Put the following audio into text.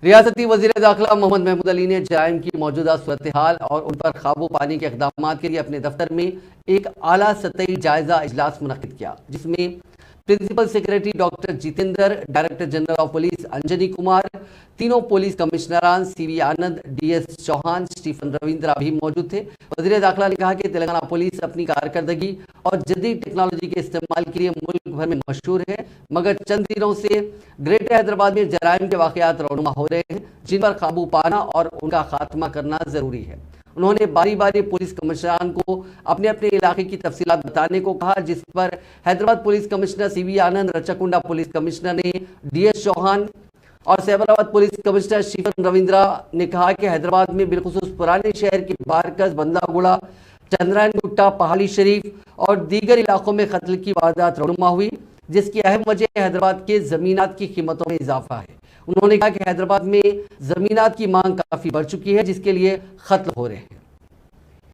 ریاستی وزیر داخلہ محمد محمود علی نے جرائم کی موجودہ صورتحال اور ان پر قابو پانے کے اقدامات کے لیے اپنے دفتر میں ایک اعلیٰ سطحی جائزہ اجلاس منعقد کیا، جس میں principal secretary doctor Jitendra, director general of police Anjani Kumar, تینوں پولیس کمشنران C V Anand, D S Chauhan, Stephen Ravindra بھی موجود تھے۔ وزیر داخلہ نے کہا کہ تلنگانہ پولیس اپنی کارکردگی اور جدید ٹیکنالوجی کے استعمال کے لیے ملک بھر میں مشہور ہے، مگر چند دنوں سے گریٹر حیدرآباد میں جرائم کے واقعات رونما ہو رہے ہیں، جن پر قابو پانا اور ان کا خاتمہ کرنا ضروری ہے۔ انہوں نے باری باری پولیس کمشنران کو اپنے اپنے علاقے کی تفصیلات بتانے کو کہا، جس پر حیدرآباد پولیس کمشنر سی وی آنند، رچکنڈا پولیس کمشنر نے ڈی ایس چوہان اور سیبرآباد پولیس کمشنر اسٹیفن رویندرا نے کہا کہ حیدرآباد میں بالخصوص پرانے شہر کے بارکس، بندہ گوڑا، چندرائن گٹا، پہاڑی شریف اور دیگر علاقوں میں قتل کی واردات رونما ہوئی، جس کی اہم وجہ حیدرآباد کے زمینات کی قیمتوں میں اضافہ ہے۔ انہوں نے کہا کہ حیدرآباد میں زمینات کی مانگ کافی بڑھ چکی ہے، جس کے لیے قتل ہو رہے ہیں۔